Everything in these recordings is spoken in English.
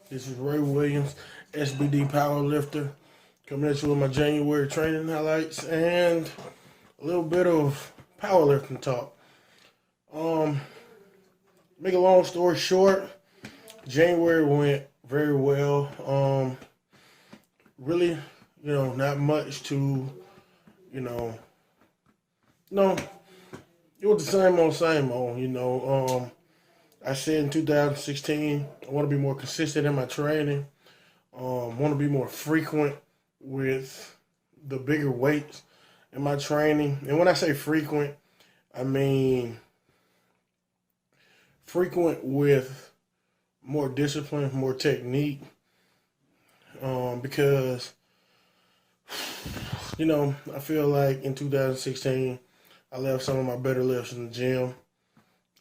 This is Ray Williams, Sbd powerlifter, coming at you with my January training highlights and a little bit of powerlifting talk. Make a long story short, January went very well. Really, not much to, no, it was the same old. I said in 2016, I want to be more consistent in my training. Want to be more frequent with the bigger weights in my training. And when I say frequent, I mean frequent with more discipline, more technique. Because, I feel like in 2016, I left some of my better lifts in the gym.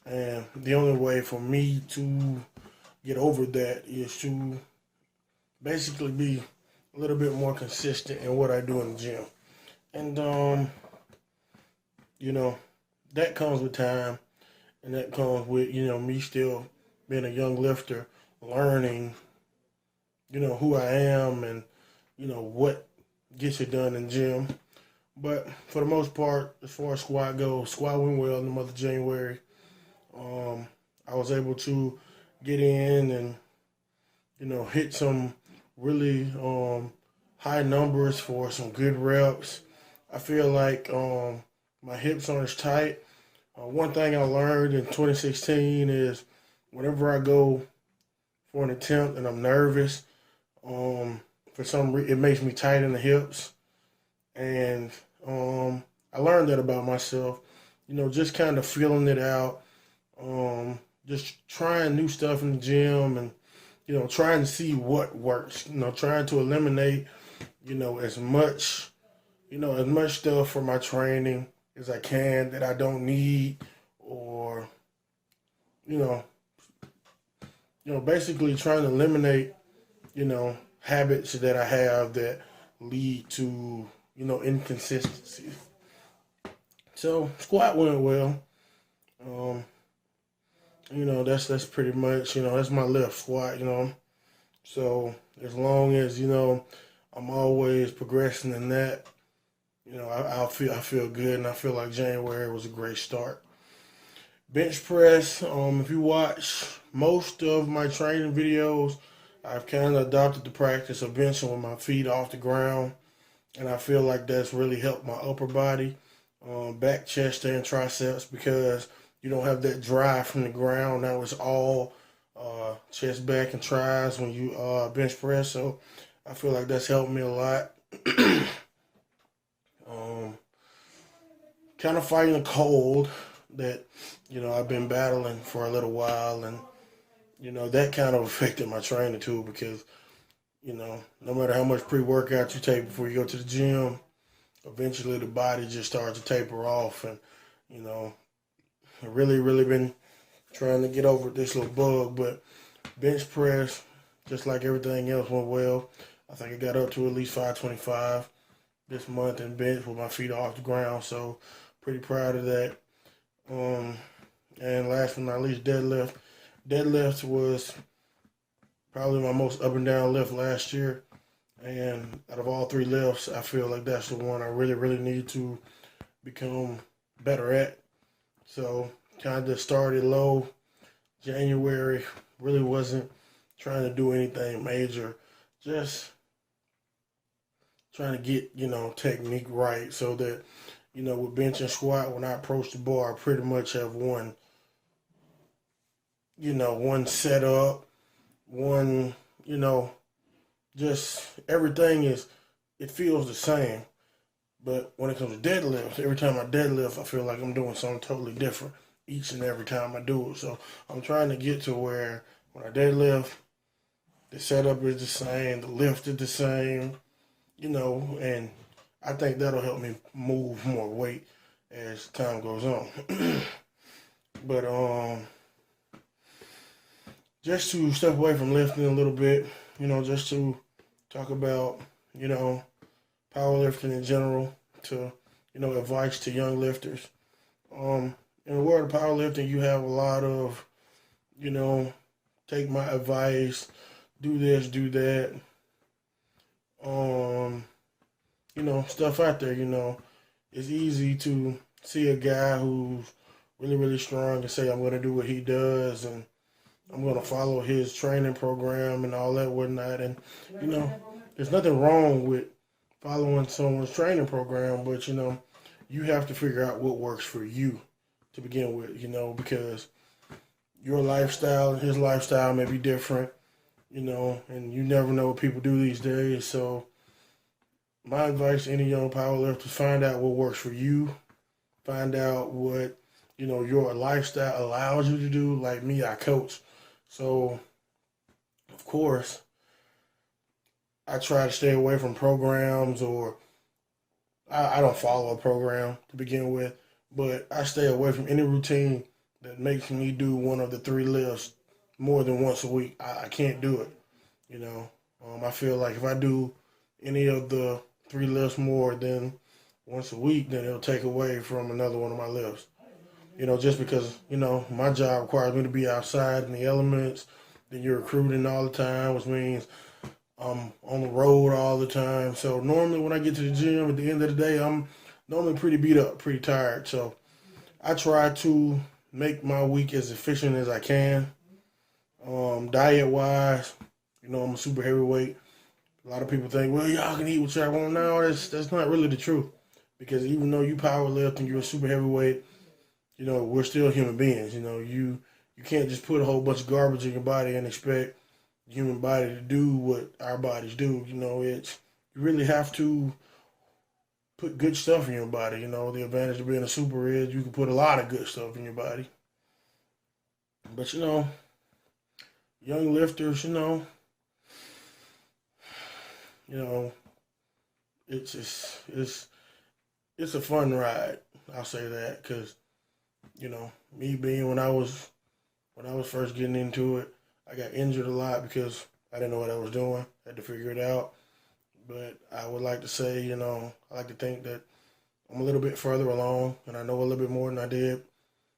And the only way for me to get over that is to basically be a little bit more consistent in what I do in the gym. And, that comes with time. And that comes with, me still being a young lifter, learning, who I am and, what gets it done in the gym. But for the most part, as far as squat goes, squat went well in the month of January. I was able to get in and, hit some really high numbers for some good reps. I feel like my hips aren't as tight. One thing I learned in 2016 is whenever I go for an attempt and I'm nervous, for some reason it makes me tight in the hips. And I learned that about myself, just kind of feeling it out. Just trying new stuff in the gym and, trying to see what works, trying to eliminate, as much stuff from my training as I can that I don't need or, basically trying to eliminate, habits that I have that lead to, inconsistency. So squat went well. That's pretty much, that's my left squat, So as long as, I'm always progressing in that, I feel good, and I feel like January was a great start. Bench press, if you watch most of my training videos, I've kind of adopted the practice of benching with my feet off the ground, and I feel like that's really helped my upper body, back, chest, and triceps, because you don't have that drive from the ground. Now it's all chest, back, and tris when you bench press. So I feel like that's helped me a lot. Kind of fighting a cold that, I've been battling for a little while. And, that kind of affected my training too, because, no matter how much pre-workout you take before you go to the gym, eventually the body just starts to taper off. And, I've really been trying to get over this little bug, but bench press, just like everything else, went well. I think I got up to at least 525 this month in bench with my feet off the ground, so pretty proud of that. And last but not least, deadlift. Deadlift was probably my most up and down lift last year, and out of all three lifts, I feel like that's the one I really need to become better at. So kind of started low. January really wasn't trying to do anything major, just trying to get, technique right so that, with bench and squat, when I approach the bar, I pretty much have one setup, one, just everything it feels the same. But when it comes to deadlifts, every time I deadlift, I feel like I'm doing something totally different each and every time I do it. So I'm trying to get to where when I deadlift, the setup is the same, the lift is the same, and I think that'll help me move more weight as time goes on. But just to step away from lifting a little bit, just to talk about, powerlifting in general, to, advice to young lifters. In the world of powerlifting, you have a lot of, take my advice, do this, do that. Stuff out there, It's easy to see a guy who's really, really strong and say, I'm going to do what he does and I'm going to follow his training program and all that whatnot. And, there's nothing wrong with following someone's training program, but, you have to figure out what works for you to begin with, because your lifestyle and his lifestyle may be different, and you never know what people do these days. So my advice to any young powerlifter is find out what works for you, find out what, your lifestyle allows you to do. Like me, I coach. So, of course, I try to stay away from programs or I don't follow a program to begin with, but I stay away from any routine that makes me do one of the 3 lifts more than once a week. I can't do it, I feel like if I do any of the 3 lifts more than once a week, then it'll take away from another one of my lifts. Just because, my job requires me to be outside in the elements, then you're recruiting all the time, which means I'm on the road all the time. So normally when I get to the gym at the end of the day, I'm normally pretty beat up, pretty tired. So I try to make my week as efficient as I can. Diet-wise, I'm a super heavyweight. A lot of people think, well, y'all can eat what y'all want. No, that's not really the truth. Because even though you power lift and you're a super heavyweight, we're still human beings. You can't just put a whole bunch of garbage in your body and expect the human body to do what our bodies do. You really have to put good stuff in your body. The advantage of being a super is you can put a lot of good stuff in your body. But, young lifters, it's a fun ride. I'll say that because, me being when I was first getting into it, I got injured a lot because I didn't know what I was doing. I had to figure it out. But I would like to say, I like to think that I'm a little bit further along and I know a little bit more than I did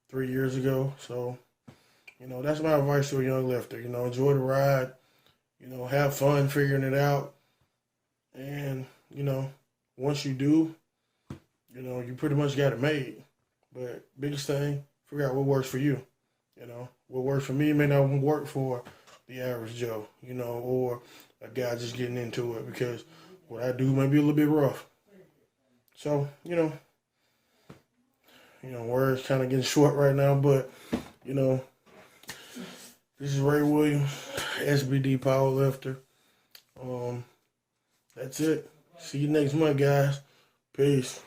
3 years ago. So, that's my advice to a young lifter. Enjoy the ride. Have fun figuring it out. And, once you do, you pretty much got it made. But biggest thing, figure out what works for you. What works for me may not work for the average Joe, or a guy just getting into it because what I do may be a little bit rough. So, words kind of getting short right now, but, this is Ray Williams, Sbd powerlifter. That's it. See you next month, guys. Peace.